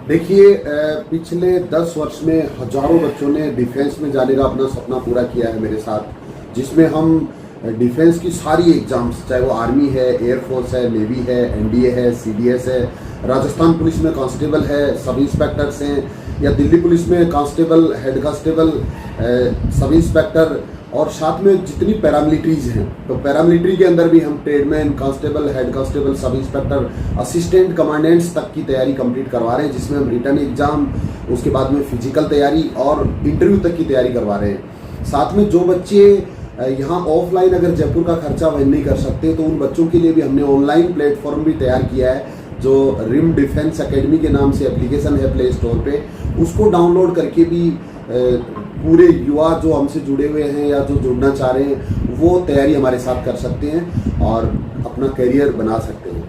देखिए, पिछले 10 वर्ष में हजारों बच्चों ने डिफेंस में जाने का अपना सपना पूरा किया है मेरे साथ, जिसमें हम डिफेंस की सारी एग्जाम्स, चाहे वो आर्मी है, एयरफोर्स है, नेवी है, एनडीए है, सीडीएस है, राजस्थान पुलिस में कांस्टेबल है, सब इंस्पेक्टर्स हैं, या दिल्ली पुलिस में constable, head constable, sub inspector, और साथ में जितनी पैरामिलिट्रीज हैं, तो पैरामिलिट्री के अंदर भी हम tradesman, constable, head constable, sub inspector, assistant commandants तक की तैयारी कंप्लीट करवा रहे हैं, जिसमें हम रिटर्न एग्जाम, उसके बाद में फिजिकल तैयारी और इंटरव्यू तक की तैयारी करवा रहे हैं। साथ में जो बच्चे यहाँ ऑफलाइन अगर जयपुर का खर्चा वहन नहीं कर सकते, तो उन बच्चों के लिए भी हमने ऑनलाइन प्लेटफॉर्म भी तैयार किया है, जो रिम डिफेंस एकेडमी के नाम से एप्लीकेशन है प्ले स्टोर पे। उसको डाउनलोड करके भी पूरे युवा जो हमसे जुड़े हुए हैं या जो जुड़ना चाह रहे हैं, वो तैयारी हमारे साथ कर सकते हैं और अपना करियर बना सकते हैं।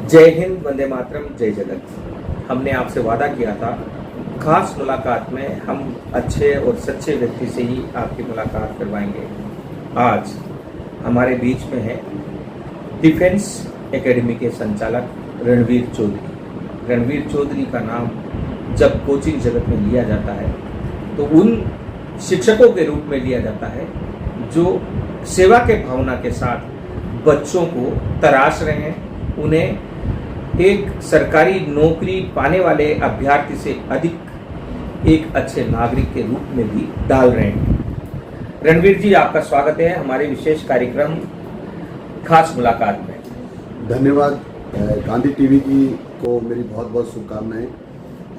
जय हिंद, वंदे मातरम, जय जगत। हमने आपसे वादा किया था, खास मुलाकात में हम अच्छे और सच्चे व्यक्ति से ही आपकी मुलाकात करवाएंगे। आज हमारे बीच में है डिफेंस एकेडमी के संचालक रणवीर चौधरी। रणवीर चौधरी का नाम जब कोचिंग जगत में लिया जाता है तो उन शिक्षकों के रूप में लिया जाता है जो सेवा के भावना के साथ बच्चों को तराश रहे हैं, उन्हें एक सरकारी नौकरी पाने वाले अभ्यर्थी से अधिक एक अच्छे नागरिक के रूप में भी डाल रहे हैं। रणवीर जी, आपका स्वागत है हमारे विशेष कार्यक्रम खास मुलाकात में। धन्यवाद। गांधी टीवी की को मेरी बहुत बहुत शुभकामनाएं।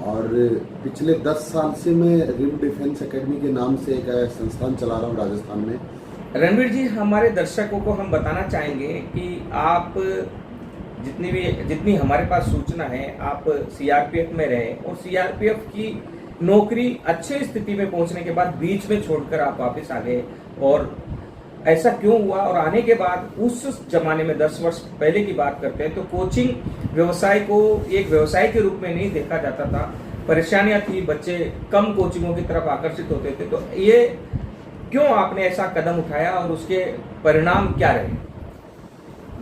और पिछले 10 साल से मैं रिम डिफेंस एकेडमी के नाम से एक संस्थान चला रहा हूँ राजस्थान में। रणवीर जी, हमारे दर्शकों को हम बताना चाहेंगे कि आप जितनी हमारे पास सूचना है, आप सीआरपीएफ में रहे और सीआरपीएफ की नौकरी अच्छे स्थिति में पहुंचने के बाद बीच में छोड़कर आप वापस आ गए, और ऐसा क्यों हुआ? और आने के बाद उस जमाने में 10 वर्ष पहले की बात करते हैं तो कोचिंग व्यवसाय को एक व्यवसाय के रूप में नहीं देखा जाता था, परेशानियां थी, बच्चे कम कोचिंगों की तरफ आकर्षित होते थे। तो ये क्यों आपने ऐसा कदम उठाया और उसके परिणाम क्या रहे?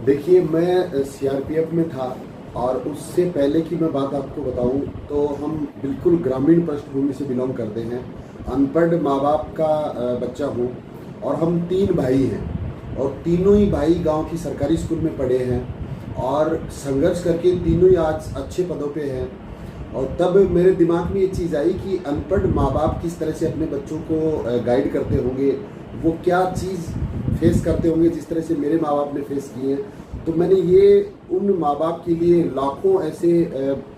देखिए, मैं सीआरपीएफ में था और उससे पहले की मैं बात आपको बताऊं तो हम बिल्कुल ग्रामीण पृष्ठभूमि से बिलोंग करते हैं। अनपढ़ माँ बाप का बच्चा हूं और हम 3 भाई हैं और तीनों ही भाई गांव की सरकारी स्कूल में पढ़े हैं और संघर्ष करके तीनों ही आज अच्छे पदों पे हैं। और तब मेरे दिमाग में ये चीज़ आई कि अनपढ़ माँ बाप किस तरह से अपने बच्चों को गाइड करते होंगे, वो क्या चीज़ फेस करते होंगे जिस तरह से मेरे माँ बाप ने फेस किए हैं। तो मैंने ये उन माँ बाप के लिए, लाखों ऐसे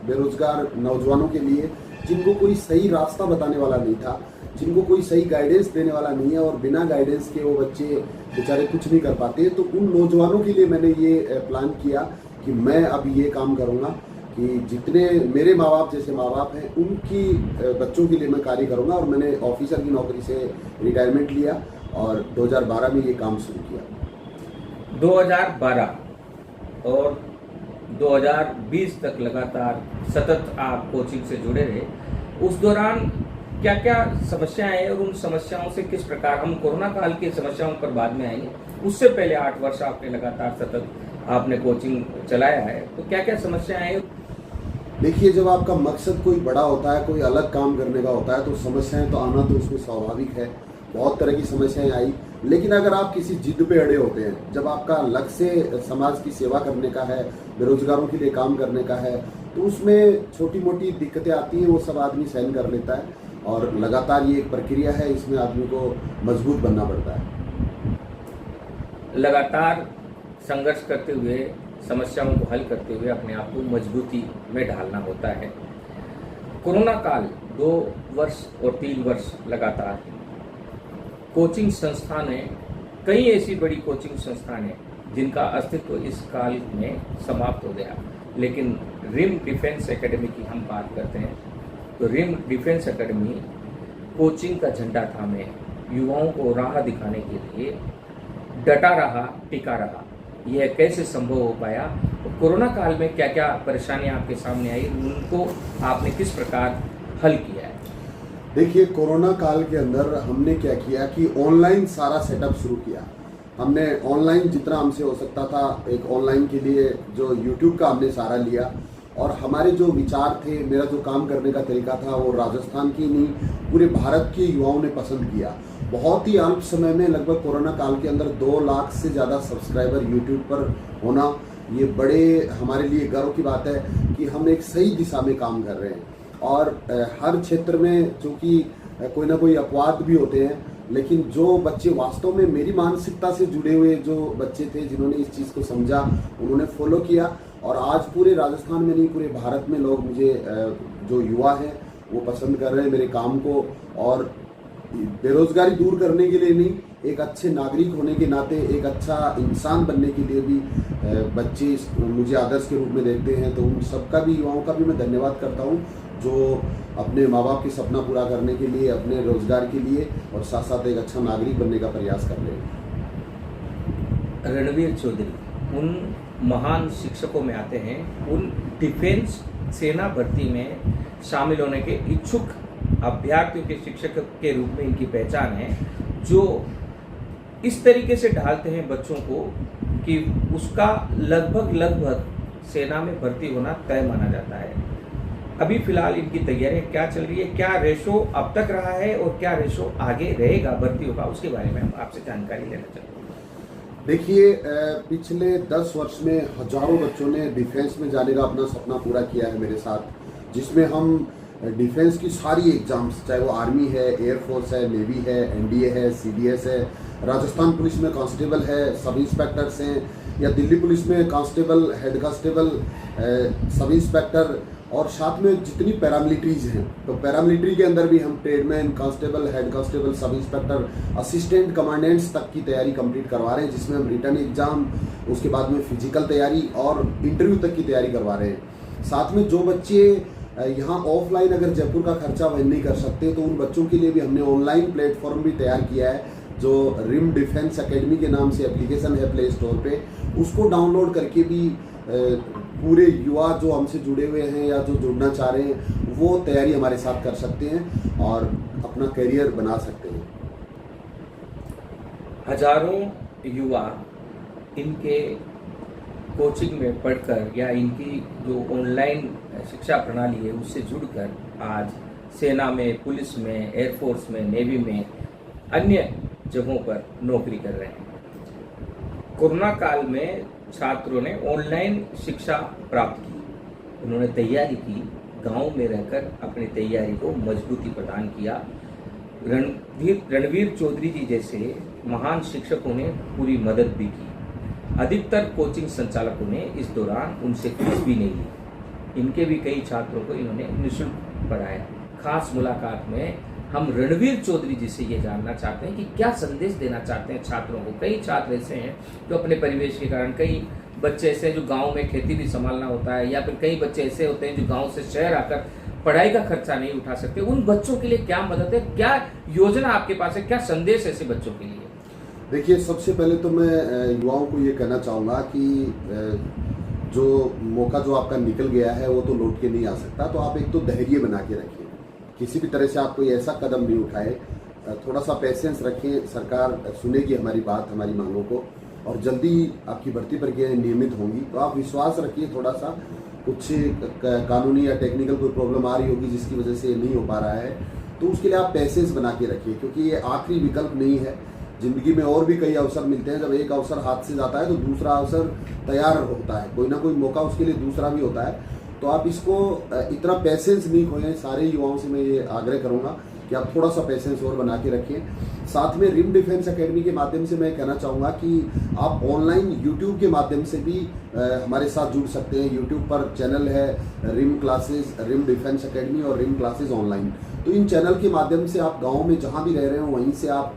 बेरोजगार नौजवानों के लिए जिनको कोई सही रास्ता बताने वाला नहीं था, जिनको कोई सही गाइडेंस देने वाला नहीं है और बिना गाइडेंस के वो बच्चे बेचारे कुछ नहीं कर पाते, तो उन नौजवानों के लिए मैंने ये प्लान किया कि मैं अब ये काम करूँगा कि जितने मेरे माँ बाप जैसे माँ बाप हैं उनकी बच्चों के लिए मैं कार्य करूँगा। और मैंने ऑफिसर की नौकरी से रिटायरमेंट लिया और 2012 में ये काम शुरू किया। 2012 और 2020 तक लगातार सतत आप कोचिंग से जुड़े रहे। उस दौरान क्या क्या समस्याएं आई और उन समस्याओं से किस प्रकार, हम कोरोना काल की समस्याओं पर बाद में आएंगे, उससे पहले 8 वर्ष आपने लगातार सतत आपने कोचिंग चलाया है, तो क्या क्या समस्याएं आई? देखिए, जब आपका मकसद कोई बड़ा होता है, कोई अलग काम करने का होता है, तो समस्याएं तो आना तो उसमें स्वाभाविक है। बहुत तरह की समस्याएं आई, लेकिन अगर आप किसी जिद पे अड़े होते हैं, जब आपका लक्ष्य समाज की सेवा करने का है, बेरोजगारों के लिए काम करने का है, तो उसमें छोटी मोटी दिक्कतें आती हैं, वो सब आदमी सहन कर लेता है। और लगातार ये एक प्रक्रिया है, इसमें आदमी को मजबूत बनना पड़ता है। लगातार संघर्ष करते हुए, समस्याओं को हल करते हुए अपने आप को मजबूती में ढालना होता है। कोरोना काल 2 वर्ष और 3 वर्ष लगातार कोचिंग संस्थान है, कई ऐसी बड़ी कोचिंग संस्थान है जिनका अस्तित्व इस काल में समाप्त हो गया, लेकिन रिम डिफेंस एकेडमी की हम बात करते हैं तो रिम डिफेंस एकेडमी कोचिंग का झंडा थामे युवाओं को राह दिखाने के लिए डटा रहा, टिका रहा। यह कैसे संभव हो पाया? कोरोना काल में क्या क्या परेशानियां आपके सामने आई, उनको आपने किस प्रकार हल किया है? देखिए, कोरोना काल के अंदर हमने क्या किया कि ऑनलाइन सारा सेटअप शुरू किया। हमने ऑनलाइन जितना हमसे हो सकता था एक ऑनलाइन के लिए जो यूट्यूब का हमने सहारा लिया, और हमारे जो विचार थे, मेरा जो काम करने का तरीका था, वो राजस्थान की नहीं पूरे भारत के युवाओं ने पसंद किया। बहुत ही अल्प समय में, लगभग कोरोना काल के अंदर 2 लाख से ज़्यादा सब्सक्राइबर यूट्यूब पर होना, ये बड़े हमारे लिए गर्व की बात है कि हम एक सही दिशा में काम कर रहे हैं। और हर क्षेत्र में चूँकि कोई ना कोई अपवाद भी होते हैं, लेकिन जो बच्चे वास्तव में मेरी मानसिकता से जुड़े हुए जो बच्चे थे, जिन्होंने इस चीज़ को समझा, उन्होंने फॉलो किया, और आज पूरे राजस्थान में नहीं पूरे भारत में लोग मुझे जो युवा हैं वो पसंद कर रहे हैं मेरे काम को। और बेरोजगारी दूर करने के लिए नहीं, एक अच्छे नागरिक होने के नाते, एक अच्छा इंसान बनने के लिए भी बच्चे मुझे आदर्श के रूप में देखते हैं। तो उन सबका भी, युवाओं का भी मैं धन्यवाद करता हूँ जो अपने माँ बाप की सपना पूरा करने के लिए, अपने रोजगार के लिए और साथ साथ एक अच्छा नागरिक बनने का प्रयास कर रहे हैं। रणवीर चौधरी उन महान शिक्षकों में आते हैं, उन डिफेंस सेना भर्ती में शामिल होने के इच्छुक अभ्यर्थियों के शिक्षक के रूप में इनकी पहचान है, जो इस तरीके से ढालते हैं बच्चों को कि उसका लगभग सेना में भर्ती होना तय माना जाता है। अभी फिलहाल इनकी तैयारियां क्या चल रही है, क्या रेशो अब तक रहा है और क्या रेशो आगे रहेगा भर्तियों का, उसके बारे में हम आपसे जानकारी लेना चाहते हैं। देखिए, पिछले 10 वर्ष में हजारों बच्चों ने डिफेंस में जाने का अपना सपना पूरा किया है मेरे साथ, जिसमें हम डिफेंस की सारी एग्जाम्स, चाहे वो आर्मी है, एयरफोर्स है, नेवी है, एनडीए है, सीडीएस है, राजस्थान पुलिस में कांस्टेबल है, सब इंस्पेक्टर्स हैं, या दिल्ली पुलिस में constable, head constable, sub inspector, और साथ में जितनी पैरामिलिट्रीज हैं, तो पैरामिलिट्री के अंदर भी हम tradesman, constable, head constable, sub inspector, assistant commandants तक की तैयारी कंप्लीट करवा रहे हैं, जिसमें हम रिटर्न एग्जाम, उसके बाद में फिजिकल तैयारी और इंटरव्यू तक की तैयारी करवा रहे हैं। साथ में जो बच्चे यहाँ ऑफलाइन अगर जयपुर का खर्चा वहन नहीं कर सकते, तो उन बच्चों के लिए भी हमने ऑनलाइन प्लेटफॉर्म भी तैयार किया है, जो रिम डिफेंस एकेडमी के नाम से एप्लीकेशन है प्ले स्टोर पे, उसको डाउनलोड करके भी पूरे युवा जो हमसे जुड़े हुए हैं या जो जुड़ना चाह रहे हैं, वो तैयारी हमारे साथ कर सकते हैं और अपना करियर बना सकते हैं। हजारों युवा इनके कोचिंग में पढ़कर या इनकी जो ऑनलाइन शिक्षा प्रणाली है उससे जुड़कर आज सेना में, पुलिस में, एयरफोर्स में, नेवी में, अन्य जगहों पर नौकरी कर रहे हैं। कोरोना काल में छात्रों ने ऑनलाइन शिक्षा प्राप्त की, उन्होंने तैयारी की, गांव में रहकर अपनी तैयारी को मजबूती प्रदान किया। रणवीर चौधरी जी जैसे महान शिक्षकों ने पूरी मदद भी की। अधिकतर कोचिंग संचालकों ने इस दौरान उनसे फीस भी नहीं ली। इनके भी कई छात्रों को इन्होंने निःशुल्क पढ़ाया। खास मुलाकात में हम रणवीर चौधरी जी से ये जानना चाहते हैं कि क्या संदेश देना चाहते हैं छात्रों को। कई छात्र ऐसे हैं जो अपने परिवेश के कारण, कई बच्चे ऐसे हैं जो गांव में खेती भी संभालना होता है, या फिर कई बच्चे ऐसे होते हैं जो गांव से शहर आकर पढ़ाई का खर्चा नहीं उठा सकते। उन बच्चों के लिए क्या मदद है, क्या योजना आपके पास है, क्या संदेश ऐसे बच्चों के लिए? देखिए, सबसे पहले तो मैं युवाओं को ये कहना चाहूँगा कि जो मौका जो आपका निकल गया है वो तो लौट के नहीं आ सकता, तो आप एक तो धैर्य बना के रखिए, किसी भी तरह से आप कोई ऐसा कदम नहीं उठाए, थोड़ा सा पेशेंस रखें, सरकार सुनेगी हमारी बात, हमारी मांगों को, और जल्दी आपकी भर्ती प्रक्रिया नियमित होंगी। तो आप विश्वास रखिए, थोड़ा सा कुछ कानूनी या टेक्निकल कोई प्रॉब्लम आ रही होगी जिसकी वजह से ये नहीं हो पा रहा है, तो उसके लिए आप पेशेंस बना के रखिए, क्योंकि ये आखिरी विकल्प नहीं है। जिंदगी में और भी कई अवसर मिलते हैं, जब एक अवसर हाथ से जाता है तो दूसरा अवसर तैयार होता है, कोई ना कोई मौका उसके लिए दूसरा भी होता है। तो आप इसको इतना पेशेंस नहीं खोएं, सारे युवाओं से मैं ये आग्रह करूंगा कि आप थोड़ा सा पेशेंस और बना के रखें। साथ में रिम डिफेंस एकेडमी के माध्यम से मैं कहना चाहूँगा कि आप ऑनलाइन यूट्यूब के माध्यम से भी हमारे साथ जुड़ सकते हैं। यूट्यूब पर चैनल है Rim classes, Rim defence academy और रिम क्लासेस ऑनलाइन। तो इन चैनल के माध्यम से आप गाँव में जहाँ भी रह रहे हो वहीं से आप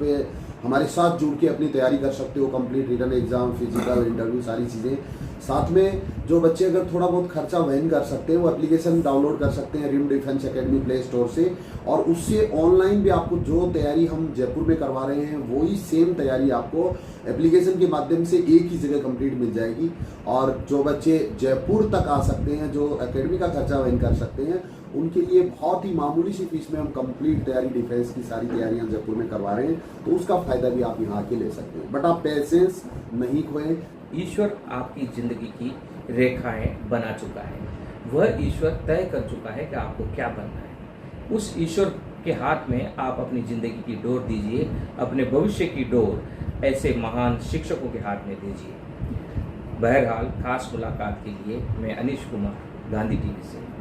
हमारे साथ जुड़ के अपनी तैयारी कर सकते हो, complete return exam, physical, interview, सारी चीज़ें। साथ में जो बच्चे अगर थोड़ा बहुत खर्चा वहन कर सकते हैं वो एप्लीकेशन डाउनलोड कर सकते हैं Rim defence academy play store से, और उससे ऑनलाइन भी आपको जो तैयारी हम जयपुर में करवा रहे हैं वही सेम तैयारी आपको एप्लीकेशन के माध्यम से एक ही जगह कंप्लीट मिल जाएगी। और जो बच्चे जयपुर तक आ सकते हैं, जो एकेडमी का खर्चा वहन कर सकते हैं, उनके लिए बहुत ही मामूली सी फीस में हम कंप्लीट तैयारी, डिफेंस की सारी तैयारियां जयपुर में करवा रहे हैं, तो उसका फायदा भी आप यहाँ आके ले सकते हैं। बट आप पेशेंस नहीं खोएं। ईश्वर आपकी जिंदगी की रेखाएं बना चुका है, वह ईश्वर तय कर चुका है कि आपको क्या बनना है। उस ईश्वर के हाथ में आप अपनी जिंदगी की डोर दीजिए, अपने भविष्य की डोर ऐसे महान शिक्षकों के हाथ में दीजिए। बहरहाल खास मुलाकात के लिए मैं अनीश कुमार, गांधी टीवी से।